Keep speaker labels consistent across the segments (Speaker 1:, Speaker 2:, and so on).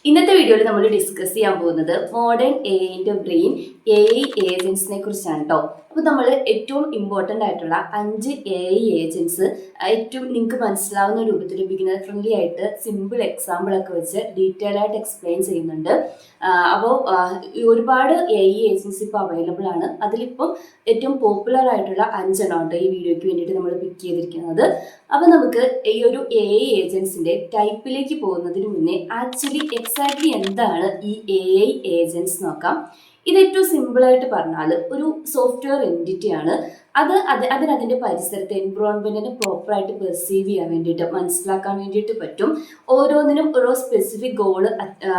Speaker 1: ഇന്നത്തെ വീഡിയോയിൽ നമ്മൾ ഡിസ്കസ് ചെയ്യാൻ പോകുന്നത് മോഡേൺ എഐന്റെ ബ്രെയിൻ എഐ ഏജൻസിനെ കുറിച്ചാണ് കേട്ടോ. അപ്പോൾ നമ്മൾ ഏറ്റവും ഇമ്പോർട്ടൻ്റ് ആയിട്ടുള്ള 5 എഐ ഏജൻസ് ഏറ്റവും നിങ്ങൾക്ക് മനസ്സിലാവുന്ന രൂപത്തിൽ ബിഗിനർ ഫ്രണ്ട്ലി ആയിട്ട് സിമ്പിൾ എക്സാമ്പിൾ ഒക്കെ വെച്ച് ഡീറ്റെയിൽ ആയിട്ട് എക്സ്പ്ലെയിൻ ചെയ്യുന്നുണ്ട്. അപ്പോൾ ഒരുപാട് എഐ ഏജൻസി ഇപ്പോൾ അവൈലബിൾ ആണ്. അതിലിപ്പം ഏറ്റവും പോപ്പുലർ ആയിട്ടുള്ള 5 എണ്ണം ഈ വീഡിയോയ്ക്ക് വേണ്ടിയിട്ട് നമ്മൾ പിക്ക് ചെയ്തിരിക്കുന്നത്. അപ്പോൾ നമുക്ക് ഈ ഒരു എഐ ഏജൻസിന്റെ ടൈപ്പിലേക്ക് പോകുന്നതിന് മുന്നേ ആക്ച്വലി എക്സാക്ട്ലി എന്താണ് ഈ എഐ ഏജൻസ് നോക്കാം. ഇത് ഏറ്റവും സിമ്പിളായിട്ട് പറഞ്ഞാൽ ഒരു സോഫ്റ്റ്വെയർ എൻറ്റിറ്റി ആണ്. അതിന്റെ പരിസരത്തെ എൻവിറോൺമെന്റിനെ പ്രോപ്പറായിട്ട് പെർസീവ് ചെയ്യാൻ വേണ്ടിയിട്ട് മനസ്സിലാക്കാൻ വേണ്ടിയിട്ട് പറ്റും. ഓരോന്നിനും ഓരോ സ്പെസിഫിക് ഗോള്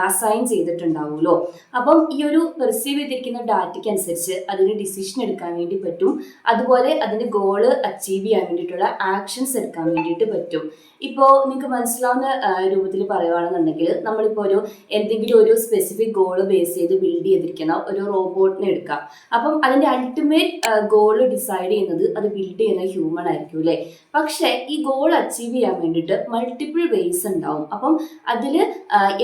Speaker 1: അസൈൻ ചെയ്തിട്ടുണ്ടാവുമല്ലോ. അപ്പം ഈ ഒരു പെർസീവ് ചെയ്തിരിക്കുന്ന ഡാറ്റയ്ക്ക് അനുസരിച്ച് അതിന് ഡിസിഷൻ എടുക്കാൻ വേണ്ടി പറ്റും. അതുപോലെ അതിന് ഗോള് അച്ചീവ് ചെയ്യാൻ വേണ്ടിയിട്ടുള്ള ആക്ഷൻസ് എടുക്കാൻ വേണ്ടിയിട്ട് പറ്റും. ഇപ്പോൾ നിങ്ങൾക്ക് മനസ്സിലാവുന്ന രൂപത്തിൽ പറയുകയാണെന്നുണ്ടെങ്കിൽ നമ്മളിപ്പോൾ എന്തെങ്കിലും ഒരു സ്പെസിഫിക് ഗോള് ബേസ് ചെയ്ത് ബിൽഡ് ചെയ്തിരിക്കുന്ന ഒരു റോബോട്ടിനെ എടുക്കാം. അപ്പം അതിന്റെ അൾട്ടിമേറ്റ് ഗോള് ഡിസൈഡ് ചെയ്യുന്നത് അത് ബിൽഡ് ചെയ്യുന്ന ഹ്യൂമൻ ആയിരിക്കും അല്ലേ. പക്ഷെ ഈ ഗോൾ അച്ചീവ് ചെയ്യാൻ വേണ്ടിയിട്ട് മൾട്ടിപ്പിൾ വേസ് ഉണ്ടാവും. അപ്പം അതിൽ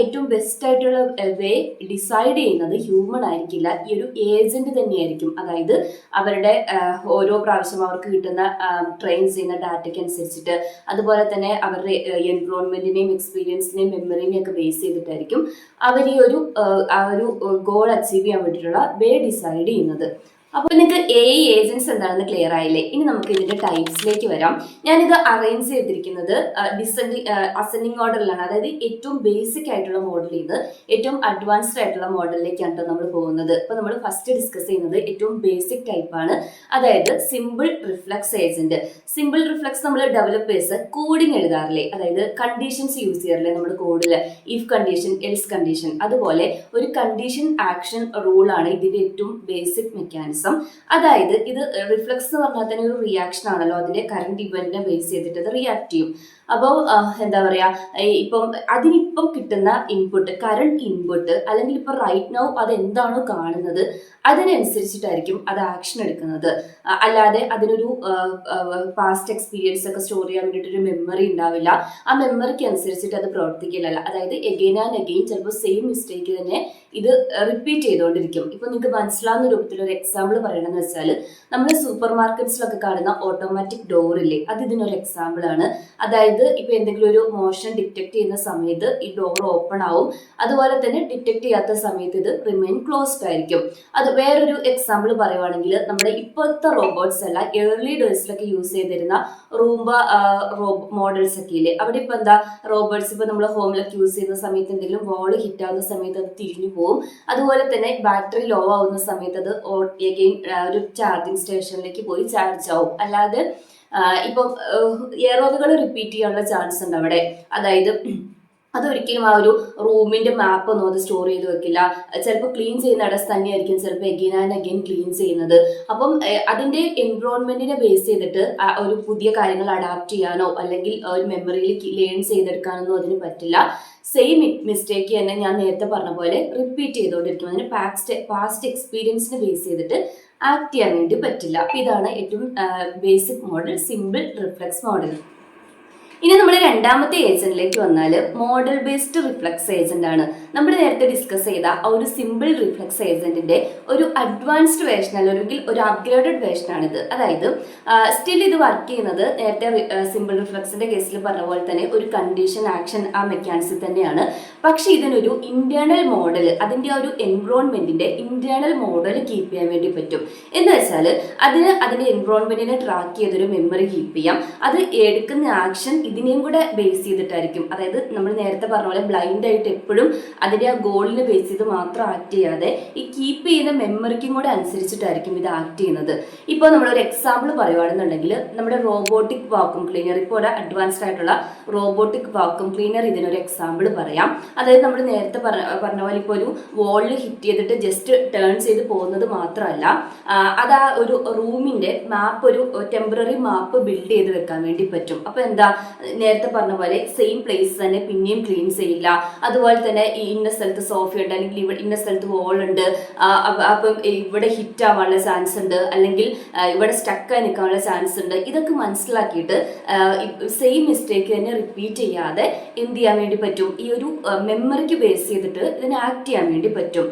Speaker 1: ഏറ്റവും ബെസ്റ്റ് ആയിട്ടുള്ള വേ ഡിസൈഡ് ചെയ്യുന്നത് ഹ്യൂമൻ ആയിരിക്കില്ല, ഈ ഒരു ഏജന്റ് തന്നെയായിരിക്കും. അതായത് അവരുടെ ഓരോ പ്രാവശ്യം അവർക്ക് കിട്ടുന്ന ട്രെയിൻ ചെയ്യുന്ന ഡാറ്റയ്ക്ക് അനുസരിച്ചിട്ട്, അതുപോലെ തന്നെ അവരുടെ എൻവിറോൺമെന്റിനെയും എക്സ്പീരിയൻസിനെയും മെമ്മറിനെയും ഒക്കെ ബേസ് ചെയ്തിട്ടായിരിക്കും അവർ ഈ ഒരു ഗോൾ അച്ചീവ് ചെയ്യാൻ വേണ്ടിയിട്ടുള്ള വേ ഡിസൈഡ് ചെയ്യുന്നത്. അപ്പോൾ നിങ്ങൾക്ക് എഐ ഏജൻസ് എന്താണെന്ന് ക്ലിയർ ആയില്ലേ. ഇനി നമുക്ക് ഇതിന്റെ ടൈപ്സിലേക്ക് വരാം. ഞാനിത് അറേഞ്ച് ചെയ്തിരിക്കുന്നത് അസെൻഡിങ് ഓർഡറിലാണ്. അതായത് ഏറ്റവും ബേസിക് ആയിട്ടുള്ള മോഡലിൽ നിന്ന് ഏറ്റവും അഡ്വാൻസ്ഡ് ആയിട്ടുള്ള മോഡലിലേക്കാണ് നമ്മൾ പോകുന്നത്. അപ്പോൾ നമ്മൾ ഫസ്റ്റ് ഡിസ്കസ് ചെയ്യുന്നത് ഏറ്റവും ബേസിക് ടൈപ്പാണ്, അതായത് simple reflex agent. Simple reflex നമ്മൾ ഡെവലപ്പേഴ്സ് കോഡിങ് എഴുതാറില്ലേ, അതായത് കണ്ടീഷൻസ് യൂസ് ചെയ്യാറില്ലേ നമ്മൾ കോഡിൽ, ഇഫ് കണ്ടീഷൻ, എൽസ് കണ്ടീഷൻ. അതുപോലെ ഒരു കണ്ടീഷൻ ആക്ഷൻ റൂളാണ് ഇതിന്റെ ഏറ്റവും ബേസിക് മെക്കാനിസം. അതായത് ഇത് റിഫ്ലക്സ് എന്ന് പറഞ്ഞാൽ തന്നെ ഒരു റിയാക്ഷൻ ആണല്ലോ. അതിന്റെ കറന്റ് ഇവന്റിനെ ബേസ് ചെയ്തിട്ട് അത് റിയാക്ട് ചെയ്യും. അപ്പോൾ എന്താ പറയാ, ഇപ്പം അതിനിപ്പം കിട്ടുന്ന ഇൻപുട്ട്, കറണ്ട് ഇൻപുട്ട്, അല്ലെങ്കിൽ ഇപ്പൊ റൈറ്റ് നൗ അത് എന്താണോ കാണുന്നത് അതിനനുസരിച്ചിട്ടായിരിക്കും അത് ആക്ഷൻ എടുക്കുന്നത്. അല്ലാതെ അതിനൊരു പാസ്റ്റ് എക്സ്പീരിയൻസ് ഒക്കെ സ്റ്റോർ ചെയ്യാൻ വേണ്ടിയിട്ട് ഒരു മെമ്മറി ഉണ്ടാവില്ല. ആ മെമ്മറിക്ക് അനുസരിച്ചിട്ട് അത് പ്രവർത്തിക്കില്ല. അതായത് എഗെയിൻ ആൻഡ് എഗെയിൻ ചിലപ്പോൾ സെയിം മിസ്റ്റേക്ക് തന്നെ ഇത് റിപ്പീറ്റ് ചെയ്തുകൊണ്ടിരിക്കും. ഇപ്പൊ നിങ്ങൾക്ക് മനസ്സിലാവുന്ന രൂപത്തിൽ ഒരു എക്സാമ്പിൾ പറയണമെന്ന് വെച്ചാൽ, നമ്മൾ സൂപ്പർ മാർക്കറ്റ്സിലൊക്കെ കാണുന്ന ഓട്ടോമാറ്റിക് ഡോർ ഇല്ലേ, അത് ഇതിനൊരു എക്സാമ്പിൾ ആണ്. അതായത് ഇപ്പൊ എന്തെങ്കിലും ഒരു മോഷൻ ഡിറ്റക്ട് ചെയ്യുന്ന സമയത്ത് ഈ ഡോർ ഓപ്പൺ ആവും, അതുപോലെ തന്നെ ഡിറ്റക്ട് ചെയ്യാത്ത സമയത്ത് ഇത് റിമെയിൻ ക്ലോസ്ഡ് ആയിരിക്കും. അത് വേറൊരു എക്സാമ്പിൾ പറയുവാണെങ്കിൽ, നമ്മുടെ ഇപ്പോഴത്തെ റോബോട്ട്സ് അല്ല, ഏർലി ഡേയ്സിലൊക്കെ യൂസ് ചെയ്തിരുന്ന റൂംബ മോഡൽസ് ഒക്കെ ഇല്ലേ, അവിടെ ഇപ്പൊ എന്താ റോബോട്ട്സ് ഇപ്പൊ നമ്മൾ ഹോമിലൊക്കെ യൂസ് ചെയ്യുന്ന സമയത്ത് എന്തെങ്കിലും വാള് ഹിറ്റ് ആവുന്ന സമയത്ത് അത് തിരിഞ്ഞു പോകും. അതുപോലെ തന്നെ ബാറ്ററി ലോ ആവുന്ന സമയത്ത് അത് എഗെയിൻ ഒരു ചാർജിങ് സ്റ്റേഷനിലേക്ക് പോയി ചാർജ് ആവും. അല്ലാതെ ഇപ്പം എററുകൾ റിപ്പീറ്റ് ചെയ്യാനുള്ള ചാൻസ് ഉണ്ട് അവിടെ. അതായത് അതൊരിക്കലും ആ ഒരു റൂമിന്റെ മാപ്പ് ഒന്നും അത് സ്റ്റോർ ചെയ്ത് വെക്കില്ല. ചിലപ്പോൾ ക്ലീൻ ചെയ്യുന്ന ഇടത്ത് തന്നെയായിരിക്കും ചിലപ്പോൾ എഗെയിൻ ആൻഡ് എഗെയിൻ ക്ലീൻ ചെയ്യുന്നത്. അപ്പം അതിന്റെ എൻവിറോൺമെന്റിനെ ബേസ് ചെയ്തിട്ട് ഒരു പുതിയ കാര്യങ്ങൾ അഡാപ്റ്റ് ചെയ്യാനോ അല്ലെങ്കിൽ ഒരു മെമ്മറിയിൽ ലേൺ ചെയ്തെടുക്കാനൊന്നും അതിന് പറ്റില്ല. സെയിം മിസ്റ്റേക്ക് തന്നെ ഞാൻ നേരത്തെ പറഞ്ഞ പോലെ റിപ്പീറ്റ് ചെയ്തുകൊണ്ടിരിക്കും. അതിന് പാസ്റ്റ് എക്സ്പീരിയൻസിനെ ബേസ് ചെയ്തിട്ട് ആക്ട് ചെയ്യാൻ വേണ്ടി പറ്റില്ല. അപ്പൊ ഇതാണ് ഏറ്റവും basic model, simple reflex model. ഇനി നമ്മൾ രണ്ടാമത്തെ ഏജന്റിലേക്ക് വന്നാൽ മോഡൽ ബേസ്ഡ് റിഫ്ലക്സ് ഏജന്റ് ആണ്. നമ്മൾ നേരത്തെ ഡിസ്കസ് ചെയ്ത ആ ഒരു സിമ്പിൾ റിഫ്ലക്സ് ഏജന്റിന്റെ ഒരു അഡ്വാൻസ്ഡ് വേർഷൻ അല്ലെങ്കിൽ ഒരു അപ്ഗ്രേഡഡ് വേർഷൻ ആണിത്. അതായത് സ്റ്റിൽ ഇത് വർക്ക് ചെയ്യുന്നത് നേരത്തെ സിമ്പിൾ റിഫ്ലക്സിന്റെ കേസിൽ പറഞ്ഞ പോലെ തന്നെ ഒരു കണ്ടീഷൻ ആക്ഷൻ ആ മെക്കാനിസം തന്നെയാണ്. പക്ഷെ ഇതിനൊരു ഇന്റേണൽ മോഡൽ, അതിന്റെ ആ ഒരു എൻവിറോൺമെന്റിന്റെ ഇന്റേണൽ മോഡൽ കീപ്പ് ചെയ്യാൻ വേണ്ടി പറ്റും. എന്ന് വെച്ചാൽ അതിന്റെ എൻവിറോൺമെന്റിനെ ട്രാക്ക് ചെയ്തൊരു മെമ്മറി കീപ്പ് ചെയ്യാം. അത് എടുക്കുന്ന ആക്ഷൻ ഇതിനെയും കൂടെ ബേസ് ചെയ്തിട്ടായിരിക്കും. അതായത് നമ്മൾ നേരത്തെ പറഞ്ഞ പോലെ ബ്ലൈൻഡ് ആയിട്ട് എപ്പോഴും അതിന്റെ ആ ഗോളിനെ ബേസ് ചെയ്ത് മാത്രം ആക്ട് ചെയ്യാതെ ഈ കീപ്പ് ചെയ്യുന്ന മെമ്മറിക്കും കൂടെ അനുസരിച്ചിട്ടായിരിക്കും ഇത് ആക്ട് ചെയ്യുന്നത്. ഇപ്പോൾ നമ്മളൊരു എക്സാമ്പിൾ പറയുകയാണെന്നുണ്ടെങ്കിൽ, നമ്മുടെ റോബോട്ടിക് വാക്യൂം ക്ലീനർ, ഇപ്പോൾ ഒരു അഡ്വാൻസ്ഡ് ആയിട്ടുള്ള റോബോട്ടിക് വാക്യൂം ക്ലീനർ ഇതിനൊരു എക്സാമ്പിൾ പറയാം. അതായത് നമ്മൾ നേരത്തെ പറഞ്ഞ പോലെ ഇപ്പോൾ ഒരു വാളിൽ ഹിറ്റ് ചെയ്തിട്ട് ജസ്റ്റ് ടേൺ ചെയ്ത് പോകുന്നത് മാത്രമല്ല, അത് ആ ഒരു റൂമിന്റെ മാപ്പ്, ഒരു ടെമ്പററി മാപ്പ് ബിൽഡ് ചെയ്ത് വെക്കാൻ വേണ്ടി പറ്റും. അപ്പൊ എന്താ, നേരത്തെ പറഞ്ഞ പോലെ സെയിം പ്ലേസ് തന്നെ പിന്നെയും ക്ലീൻ ചെയ്യില്ല. അതുപോലെ തന്നെ ഈ ഇന്ന സ്ഥലത്ത് സോഫ ഉണ്ട്, അല്ലെങ്കിൽ ഇവിടെ ഇന്ന സ്ഥലത്ത് വോൾ ഉണ്ട്, അപ്പം ഇവിടെ ഹിറ്റ് ആവാനുള്ള ചാൻസ് ഉണ്ട്, അല്ലെങ്കിൽ ഇവിടെ സ്റ്റക്കായി നിൽക്കാനുള്ള ചാൻസ് ഉണ്ട്. ഇതൊക്കെ മനസ്സിലാക്കിയിട്ട് സെയിം മിസ്റ്റേക്ക് തന്നെ റിപ്പീറ്റ് ചെയ്യാതെ എന്ത് ചെയ്യാൻ വേണ്ടി പറ്റും, ഈ ഒരു മെമ്മറിക്ക് ബേസ് ചെയ്തിട്ട് ഇതിനെ ആക്ട് ചെയ്യാൻ വേണ്ടി പറ്റും.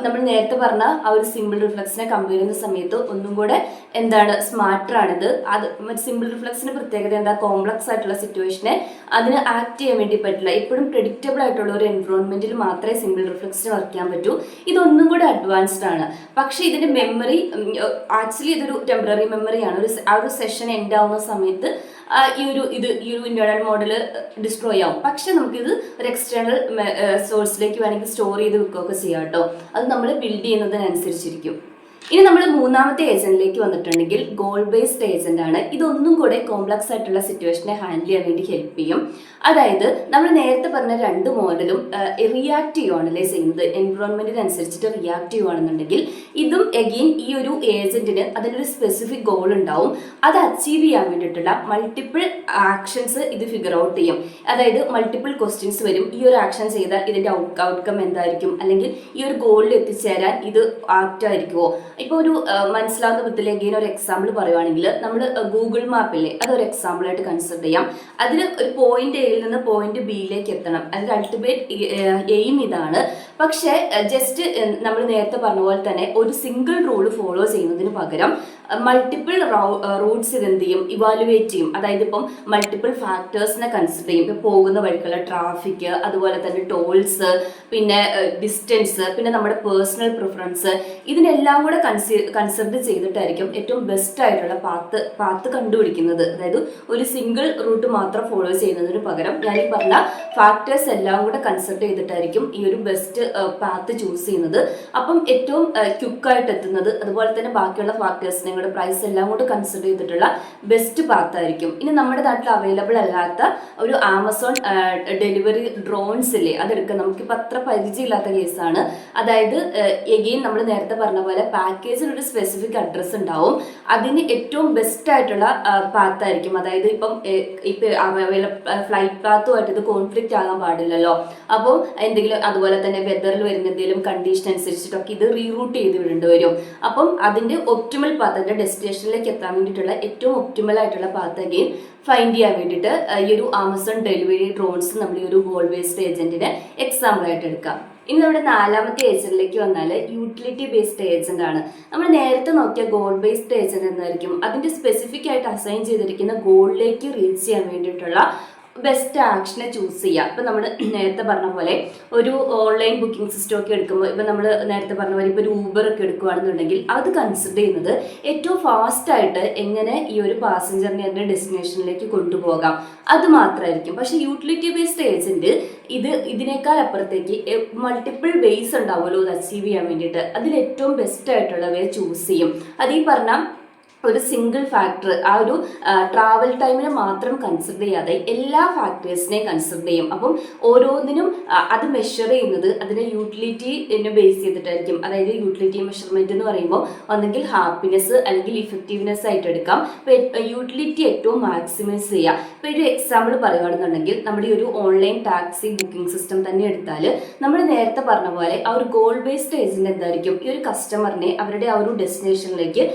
Speaker 1: നമ്മൾ നേരത്തെ പറഞ്ഞ ആ ഒരു സിമ്പിൾ റിഫ്ലക്സിനെ കമ്പയർ ചെയ്യുന്ന സമയത്ത് ഒന്നും കൂടെ എന്താണ് സ്മാർട്ടർ ആണിത്. അത് സിമ്പിൾ റിഫ്ലക്സിന്റെ പ്രത്യേകത എന്താ, കോംപ്ലക്സ് ആയിട്ടുള്ള സിറ്റുവേഷനെ അതിന് ആക്ട് ചെയ്യാൻ വേണ്ടി പറ്റില്ല. എപ്പോഴും പ്രെഡിക്റ്റബിൾ ആയിട്ടുള്ള ഒരു എൻവറോൺമെന്റിൽ മാത്രമേ സിമ്പിൾ റിഫ്ലക്സിന് വർക്ക് ചെയ്യാൻ പറ്റൂ. ഇതൊന്നും കൂടെ അഡ്വാൻസ്ഡ് ആണ്. പക്ഷെ ഇതിന്റെ മെമ്മറി ആക്ച്വലി ഇതൊരു ടെമ്പററി മെമ്മറിയാണ്. ആ ഒരു സെഷൻ എൻഡ് ആവുന്ന സമയത്ത് ഈ ഒരു ഇന്റേണൽ മോഡൽ ഡിസ്ട്രോയ് ആവും. പക്ഷെ നമുക്കിത് ഒരു എക്സ്റ്റേണൽ സോഴ്സിലേക്ക് വേണമെങ്കിൽ സ്റ്റോർ ചെയ്ത് വെക്കുകയൊക്കെ ചെയ്യാം കേട്ടോ. അത് നമ്മൾ ബിൽഡ് ചെയ്യുന്നതിനനുസരിച്ചിരിക്കും. ഇനി നമ്മൾ മൂന്നാമത്തെ ഏജന്റിലേക്ക് വന്നിട്ടുണ്ടെങ്കിൽ ഗോൾ ബേസ്ഡ് ഏജന്റ് ആണ്. ഇതൊന്നും കൂടെ കോംപ്ലക്സ് ആയിട്ടുള്ള സിറ്റുവേഷനെ ഹാൻഡിൽ ചെയ്യാൻ വേണ്ടി ഹെൽപ്പ് ചെയ്യും. അതായത് നമ്മൾ നേരത്തെ പറഞ്ഞ രണ്ട് മോഡലും റിയാക്ട് ചെയ്യുവാണല്ലേ ചെയ്യുന്നത്, എൻവറോൺമെന്റിനനുസരിച്ചിട്ട് റിയാക്ട് ചെയ്യുവാണെന്നുണ്ടെങ്കിൽ ഇതും എഗെയിൻ ഈ ഒരു ഏജന്റിന് അതിനൊരു സ്പെസിഫിക് ഗോൾ ഉണ്ടാവും. അത് അച്ചീവ് ചെയ്യാൻ വേണ്ടിയിട്ടുള്ള മൾട്ടിപ്പിൾ ആക്ഷൻസ് ഇത് ഫിഗർ ഔട്ട് ചെയ്യും. അതായത് മൾട്ടിപ്പിൾ ക്വസ്റ്റ്യൻസ് വരും. ഈ ഒരു ആക്ഷൻ ചെയ്താൽ ഇതിന്റെ ഔട്ട്കം എന്തായിരിക്കും, അല്ലെങ്കിൽ ഈ ഒരു ഗോളിൽ എത്തിച്ചേരാൻ ഇത് ആപ്റ്റ് ആയിരിക്കുമോ. ഇപ്പോൾ ഒരു മനസ്സിലാവുന്ന വിധത്തിലേക്ക് ഒരു എക്സാമ്പിൾ പറയുവാണെങ്കിൽ നമ്മൾ ഗൂഗിൾ മാപ്പില്ലേ, അതൊരു എക്സാമ്പിൾ ആയിട്ട് കൺസിഡർ ചെയ്യാം. അതിന് ഒരു പോയിന്റ് എയിൽ നിന്ന് പോയിന്റ് ബിയിലേക്ക് എത്തണം. അതിന്റെ അൾട്ടിമേറ്റ് എയിം ഇതാണ്. പക്ഷെ ജസ്റ്റ് നമ്മൾ നേരത്തെ പറഞ്ഞ പോലെ തന്നെ ഒരു സിംഗിൾ റൂൾ ഫോളോ ചെയ്യുന്നതിന് പകരം മൾട്ടിപ്പിൾ റൂട്ട്സ് ഇതെന്ത് ചെയ്യും, ഇവാലുവേറ്റ് ചെയ്യും. അതായത് ഇപ്പം മൾട്ടിപ്പിൾ ഫാക്ടേഴ്സിനെ കൺസിഡർ ചെയ്യും. ഇപ്പം പോകുന്ന വഴിക്കുള്ള ട്രാഫിക്, അതുപോലെ തന്നെ ടോൾസ്, പിന്നെ ഡിസ്റ്റൻസ്, പിന്നെ നമ്മുടെ പേഴ്സണൽ പ്രിഫറൻസ്, ഇതിനെല്ലാം കൂടെ കൺസിഡർ ചെയ്തിട്ടായിരിക്കും ഏറ്റവും ബെസ്റ്റ് ആയിട്ടുള്ള പാത്ത് കണ്ടുപിടിക്കുന്നത്. അതായത് ഒരു സിംഗിൾ റൂട്ട് മാത്രം ഫോളോ ചെയ്യുന്നതിന് പകരം ഞാൻ ഈ പറഞ്ഞ ഫാക്ടേഴ്സ് എല്ലാം കൂടെ കൺസിഡർ ചെയ്തിട്ടായിരിക്കും ഈ ഒരു ബെസ്റ്റ് പാത്ത് ചൂസ് ചെയ്യുന്നത്. അപ്പം ഏറ്റവും ക്വിക്കായിട്ട് എത്തുന്നത്, അതുപോലെ തന്നെ ബാക്കിയുള്ള ഫാക്ടേഴ്സിനെ കൂടെ പ്രൈസ് എല്ലാം കൂടെ കൺസിഡർ ചെയ്തിട്ടുള്ള ബെസ്റ്റ് പാത്ത് ആയിരിക്കും. ഇനി നമ്മുടെ നാട്ടിൽ അവൈലബിൾ അല്ലാത്ത ഒരു ആമസോൺ ഡെലിവറി ഡ്രോൺസ് ഇല്ലേ, അതെടുക്കാം. നമുക്കിപ്പോൾ അത്ര പരിചയമില്ലാത്ത കേസാണ്. അതായത് എഗെയിൻ നമ്മൾ നേരത്തെ പറഞ്ഞ പോലെ പാക്കേജിൽ ഒരു സ്പെസിഫിക് അഡ്രസ്സ് ഉണ്ടാവും. അതിന് ഏറ്റവും ബെസ്റ്റ് ആയിട്ടുള്ള പാത്തായിരിക്കും. അതായത് ഇപ്പം ഫ്ലൈറ്റ് പാത്തുമായിട്ട് ഇത് കോൺഫ്ലിക്റ്റ് ആകാൻ പാടില്ലല്ലോ. അപ്പോൾ എന്തെങ്കിലും അതുപോലെ തന്നെ വെതറിൽ വരുന്ന എന്തെങ്കിലും കണ്ടീഷൻ അനുസരിച്ചിട്ടൊക്കെ ഇത് റീറൂട്ട് ചെയ്ത് വിടേണ്ടി വരും. അപ്പം അതിന്റെ ഒപ്റ്റിമൽ പാത്ത്, അതിന്റെ ഡെസ്റ്റിനേഷനിലേക്ക് എത്താൻ വേണ്ടിയിട്ടുള്ള ഏറ്റവും ഒപ്റ്റിമൽ ആയിട്ടുള്ള പാത്ത് അഗെയിൻ ഫൈൻഡ് ചെയ്യാൻ വേണ്ടിയിട്ട് ഈ ഒരു ആമസോൺ ഡെലിവറി ഡ്രോൺസ് നമ്മൾ ഈ ഒരു ഗോൾ ബേസ്ഡ് ഏജന്റിനെ എക്സാമ്പിൾ ആയിട്ട് എടുക്കാം. ഇനി നമ്മുടെ നാലാമത്തെ ഏജന്റിലേക്ക് വന്നാൽ യൂട്ടിലിറ്റി ബേസ്ഡ് ഏജന്റ് ആണ്. നമ്മൾ നേരത്തെ നോക്കിയ ഗോൾ ബേസ്ഡ് ഏജന്റ് എന്തായിരിക്കും, അതിന്റെ സ്പെസിഫിക് ആയിട്ട് അസൈൻ ചെയ്തിരിക്കുന്ന ഗോളിലേക്ക് റീച്ച് ചെയ്യാൻ വേണ്ടിയിട്ടുള്ള ബെസ്റ്റ് ആക്ഷനെ ചൂസ് ചെയ്യുക. ഇപ്പം നമ്മൾ നേരത്തെ പറഞ്ഞ പോലെ ഒരു ഓൺലൈൻ ബുക്കിംഗ് സിസ്റ്റം ഒക്കെ എടുക്കുമ്പോൾ, ഇപ്പം നമ്മൾ നേരത്തെ പറഞ്ഞ പോലെ ഇപ്പോൾ ഒരു ഊബർ ഒക്കെ എടുക്കുകയാണെന്നുണ്ടെങ്കിൽ അത് കൺസിഡർ ചെയ്യുന്നത് ഏറ്റവും ഫാസ്റ്റായിട്ട് എങ്ങനെ ഈ ഒരു പാസഞ്ചറിനെ അതിൻ്റെ ഡെസ്റ്റിനേഷനിലേക്ക് കൊണ്ടുപോകാം, അത് മാത്രമായിരിക്കും. പക്ഷേ യൂട്ടിലിറ്റി ബേസ്ഡ് ഏജന്റ് ഇതിനേക്കാൾ അപ്പുറത്തേക്ക് മൾട്ടിപ്പിൾ വേസ് ഉണ്ടാവുമല്ലോ അത് അച്ചീവ് ചെയ്യാൻ വേണ്ടിയിട്ട്. അതിൽ ഏറ്റവും ബെസ്റ്റ് ആയിട്ടുള്ള വേ ചൂസ് ചെയ്യും. അത് ഈ പറഞ്ഞ ഒരു സിംഗിൾ ഫാക്ടർ, ആ ഒരു ട്രാവൽ ടൈമിനെ മാത്രം കൺസിഡർ ചെയ്യാതെ എല്ലാ ഫാക്ടേഴ്സിനെയും കൺസിഡർ ചെയ്യും. അപ്പം ഓരോന്നിനും അത് മെഷർ ചെയ്യുന്നത് അതിനെ യൂട്ടിലിറ്റിനെ ബേസ് ചെയ്തിട്ടായിരിക്കും. അതായത് യൂട്ടിലിറ്റി മെഷർമെന്റ് എന്ന് പറയുമ്പോൾ ഒന്നെങ്കിൽ ഹാപ്പിനെസ് അല്ലെങ്കിൽ ഇഫക്റ്റീവ്നെസ് ആയിട്ട് എടുക്കാം. യൂട്ടിലിറ്റി ഏറ്റവും മാക്സിമൈസ് ചെയ്യുക. ഇപ്പോൾ ഒരു എക്സാമ്പിൾ പറയുകയാണെന്നുണ്ടെങ്കിൽ നമ്മുടെ ഈ ഒരു ഓൺലൈൻ ടാക്സി ബുക്കിംഗ് സിസ്റ്റം തന്നെ എടുത്താൽ നമ്മൾ നേരത്തെ പറഞ്ഞ പോലെ ആ ഒരു ഗോൾ ബേസ്ഡ് ഏജന്റ് എന്തായിരിക്കും, ഈ ഒരു കസ്റ്റമറിനെ അവരുടെ ആ ഒരു ഡെസ്റ്റിനേഷനിലേക്ക്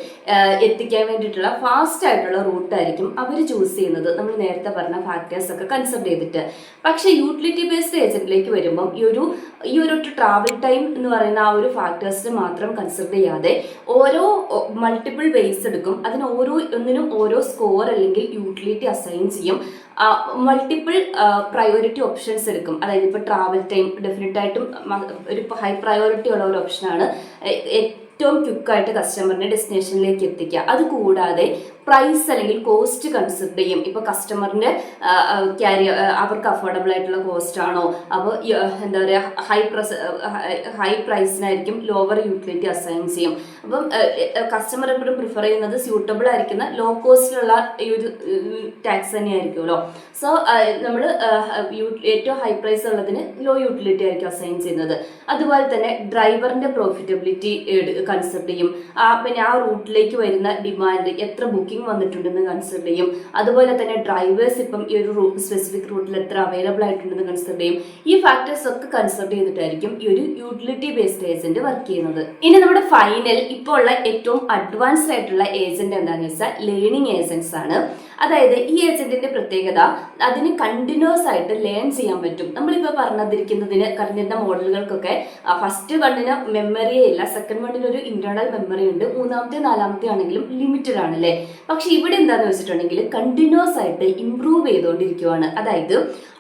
Speaker 1: എത്തിക്കാൻ വേണ്ടിയിട്ടുള്ള ഫാസ്റ്റ് ആയിട്ടുള്ള റൂട്ടായിരിക്കും അവർ ചൂസ് ചെയ്യുന്നത്, നമ്മൾ നേരത്തെ പറഞ്ഞ ഫാക്ടേഴ്സ് ഒക്കെ കൺസിഡർ ചെയ്തിട്ട്. പക്ഷേ യൂട്ടിലിറ്റി ബേസ്ഡ് ഏജന്റിലേക്ക് വരുമ്പം ഈ ഒരു ട്രാവൽ ടൈം എന്ന് പറയുന്ന ആ ഒരു ഫാക്ടേഴ്സിന് മാത്രം കൺസിഡർ ചെയ്യാതെ ഓരോ മൾട്ടിപ്പിൾ വേസ് എടുക്കും. അതിന് ഒന്നിനും ഓരോ സ്കോർ അല്ലെങ്കിൽ യൂട്ടിലിറ്റി അസൈൻ ചെയ്യും. മൾട്ടിപ്പിൾ പ്രയോറിറ്റി ഓപ്ഷൻസ് എടുക്കും. അതായത് ഇപ്പോൾ ട്രാവൽ ടൈം ഡെഫിനറ്റ് ആയിട്ടും ഒരു ഹൈ പ്രയോറിറ്റി ഉള്ള ഒരു ഓപ്ഷനാണ്. ഏറ്റവും ക്വിക്കായിട്ട് കസ്റ്റമറിനെ ഡെസ്റ്റിനേഷനിലേക്ക് എത്തിക്കുക. അതുകൂടാതെ പ്രൈസ് അല്ലെങ്കിൽ കോസ്റ്റ് കൺസിഡർ ചെയ്യും. ഇപ്പോൾ കസ്റ്റമറിന്റെ അവർക്ക് അഫോർഡബിൾ ആയിട്ടുള്ള കോസ്റ്റ് ആണോ, അപ്പോൾ എന്താ പറയുക ഹൈ പ്രൈസിനായിരിക്കും ലോവർ യൂട്ടിലിറ്റി അസൈൻ ചെയ്യും. അപ്പം കസ്റ്റമർ എപ്പോഴും പ്രിഫർ ചെയ്യുന്നത് സ്യൂട്ടബിൾ ആയിരിക്കുന്ന ലോ കോസ്റ്റിലുള്ള ഈ ഒരു ടാക്സ് തന്നെയായിരിക്കുമല്ലോ. സോ നമ്മൾ ഏറ്റവും ഹൈ പ്രൈസ് ഉള്ളതിന് ലോ യൂട്ടിലിറ്റി ആയിരിക്കും അസൈൻ ചെയ്യുന്നത്. അതുപോലെ തന്നെ ഡ്രൈവറിന്റെ പ്രോഫിറ്റബിലിറ്റി കൺസിഡർ ചെയ്യും. പിന്നെ ആ റൂട്ടിലേക്ക് വരുന്ന ഡിമാൻഡ്, എത്ര ബുക്കിംഗ് ബുക്കിംഗ് വന്നിട്ടുണ്ടെന്ന് കൺസിഡർ ചെയ്യും. അതുപോലെ തന്നെ ഡ്രൈവേഴ്സ് ഇപ്പം ഈ ഒരു സ്പെസിഫിക് റൂട്ടിൽ എത്ര അവൈലബിൾ ആയിട്ടുണ്ടെന്ന് കൺസിഡർ ചെയ്യും. ഈ ഫാക്ടേഴ്സ് ഒക്കെ കൺസിഡർ ചെയ്തിട്ടായിരിക്കും ഈ ഒരു യൂട്ടിലിറ്റി ബേസ്ഡ് ഏജന്റ് വർക്ക് ചെയ്യുന്നത്. ഇനി നമ്മുടെ ഫൈനൽ ഇപ്പോൾ ഉള്ള ഏറ്റവും അഡ്വാൻസ്ഡ് ആയിട്ടുള്ള ഏജന്റ് എന്താണെന്ന് വെച്ചാൽ ലേണിംഗ് ഏജന്റ്സ് ആണ്. അതായത് ഈ ഏജന്റിന്റെ പ്രത്യേകത അതിന് കണ്ടിന്യൂസ് ആയിട്ട് ലേൺ ചെയ്യാൻ പറ്റും. നമ്മളിപ്പോൾ പറഞ്ഞിരിക്കുന്ന മോഡലുകൾക്കൊക്കെ ഫസ്റ്റ് വണ്ണിന് മെമ്മറിയേ ഇല്ല, സെക്കൻഡ് വണ്ണിന് ഒരു ഇന്റേണൽ മെമ്മറി ഉണ്ട്, മൂന്നാമത്തെ നാലാമത്തെ ആണെങ്കിലും ലിമിറ്റഡ് ആണല്ലേ. പക്ഷെ ഇവിടെ എന്താന്ന് വെച്ചിട്ടുണ്ടെങ്കിൽ കണ്ടിന്യൂസ് ആയിട്ട് ഇംപ്രൂവ് ചെയ്തുകൊണ്ടിരിക്കുകയാണ്. അതായത്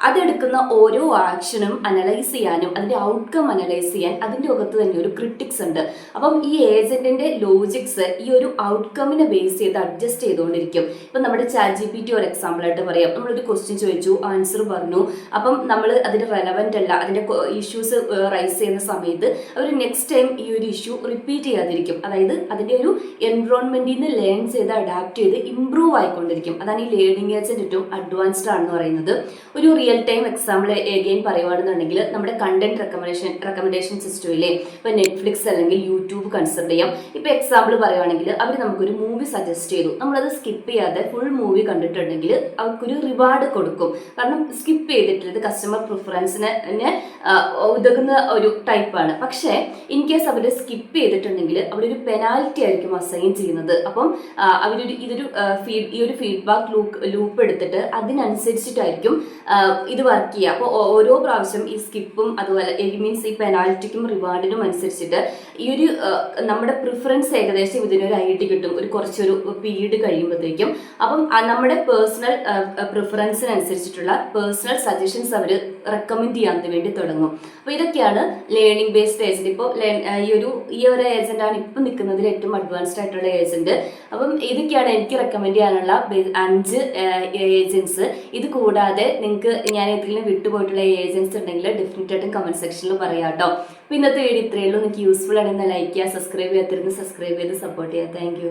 Speaker 1: അതെടുക്കുന്ന ഓരോ ആക്ഷനും അനലൈസ് ചെയ്യാനും അതിന്റെ ഔട്ട്കം അനലൈസ് ചെയ്യാൻ അതിന്റെ അകത്ത് തന്നെ ഒരു ക്രിട്ടിക്സ് ഉണ്ട്. അപ്പം ഈ ഏജന്റിന്റെ ലോജിക്സ് ഈ ഒരു ഔട്ട്കമിനെ ബേസ് ചെയ്ത് അഡ്ജസ്റ്റ് ചെയ്തുകൊണ്ടിരിക്കും. ഇപ്പൊ നമ്മുടെ ChatGPT ഒരു എക്സാമ്പിൾ ആയിട്ട് പറയാം. നമ്മളൊരു ക്വസ്റ്റ്യൻ ചോദിച്ചു, ആൻസർ പറഞ്ഞു, അപ്പം നമ്മൾ അതിന് റെലവെന്റ് അല്ല, അതിന്റെ ഇഷ്യൂസ് റൈസ് ചെയ്യുന്ന സമയത്ത് അവർ നെക്സ്റ്റ് ടൈം ഈ ഒരു ഇഷ്യൂ റിപ്പീറ്റ് ചെയ്യാതിരിക്കും. അതായത് അതിന്റെ ഒരു എൻവറോൺമെന്റിൽ നിന്ന് ലേൺ ചെയ്ത് അഡാപ്റ്റ് ചെയ്ത് ഇംപ്രൂവ് ആയിക്കൊണ്ടിരിക്കും. അതാണ് ഈ ലേണിംഗ് ഏജന്റ് ഏറ്റവും അഡ്വാൻസ്ഡ് ആണെന്ന് പറയുന്നത്. ഒരു റിയൽ ടൈം എക്സാമ്പിൾ എഗെയിൻ പറയുകയാണെന്നുണ്ടെങ്കിൽ നമ്മുടെ കണ്ടന്റ് റെക്കമെൻഡേഷൻ സിസ്റ്റം ഇല്ലേ, ഇപ്പൊ നെറ്റ്ഫ്ലിക്സ് അല്ലെങ്കിൽ യൂട്യൂബ് കൺസിഡർ ചെയ്യാം. ഇപ്പൊ എക്സാമ്പിൾ പറയുകയാണെങ്കിൽ അവർ നമുക്കൊരു മൂവി സജസ്റ്റ് ചെയ്തു, നമ്മളത് സ്കിപ്പ് ചെയ്യാതെ ഫുൾ മൂവി കണ്ടിട്ടുണ്ടെങ്കിൽ അവർക്കൊരു റിവാർഡ് കൊടുക്കും. കാരണം സ്കിപ്പ് ചെയ്തിട്ടുള്ളത് കസ്റ്റമർ പ്രിഫറൻസിന് ഉതകുന്ന ഒരു ടൈപ്പാണ്. പക്ഷേ ഇൻ കേസ് അവർ സ്കിപ്പ് ചെയ്തിട്ടുണ്ടെങ്കിൽ അവിടെ ഒരു പെനാൽറ്റി ആയിരിക്കും അസൈൻ ചെയ്യുന്നത്. അപ്പം ഈ ഒരു ഫീഡ്ബാക്ക് ലൂപ്പ് എടുത്തിട്ട് അതിനനുസരിച്ചിട്ടായിരിക്കും ഇത് വർക്ക് ചെയ്യുക. അപ്പോൾ ഓരോ പ്രാവശ്യം ഈ സ്കിപ്പും അതുപോലെ മീൻസ് ഈ പെനാൽറ്റിക്കും റിവാർഡിനും അനുസരിച്ചിട്ട് ഈ ഒരു നമ്മുടെ പ്രിഫറൻസ് ഏകദേശം ഇതിനൊരു ഐഡിയ കിട്ടും ഒരു കുറച്ചൊരു പീരീഡ് കഴിയുമ്പോഴത്തേക്കും. അപ്പം നമ്മുടെ പേഴ്സണൽ പ്രിഫറൻസിനനുസരിച്ചിട്ടുള്ള പേഴ്സണൽ സജഷൻസ് അവർ റെക്കമെൻഡ് ചെയ്യാൻ വേണ്ടി തുടങ്ങും. അപ്പോൾ ഇതൊക്കെയാണ് ലേണിംഗ് ബേസ്ഡ് ഏജന്റ്. ഇപ്പോൾ ഈ ഒരു ഏജന്റ് ആണ് ഇപ്പം നിൽക്കുന്നതിൽ ഏറ്റവും അഡ്വാൻസ്ഡ് ആയിട്ടുള്ള ഏജന്റ്. അപ്പം ഇതൊക്കെയാണ് എനിക്ക് റെക്കമെൻഡ് ചെയ്യാനുള്ള 5 ഏജൻസ്. ഇത് കൂടാതെ നിങ്ങൾക്ക് ഞാൻ ഏതെങ്കിലും വിട്ടുപോയിട്ടുള്ള ഏജൻസ് ഉണ്ടെങ്കിൽ ഡെഫിനറ്റ് ആയിട്ടും കമന്റ് സെക്ഷനിൽ പറയാം കേട്ടോ. അപ്പോൾ ഇന്നത്തെ വീഡിയോ ഇത്രയേ ഉള്ളൂ. നിങ്ങൾക്ക് യൂസ്ഫുൾ ആണെന്ന് ലൈക്ക് ചെയ്യുക, സബ്സ്ക്രൈബ് ചെയ്യാത്തിരുന്ന് സബ്സ്ക്രൈബ് ചെയ്ത് സപ്പോർട്ട് ചെയ്യുക. Thank you.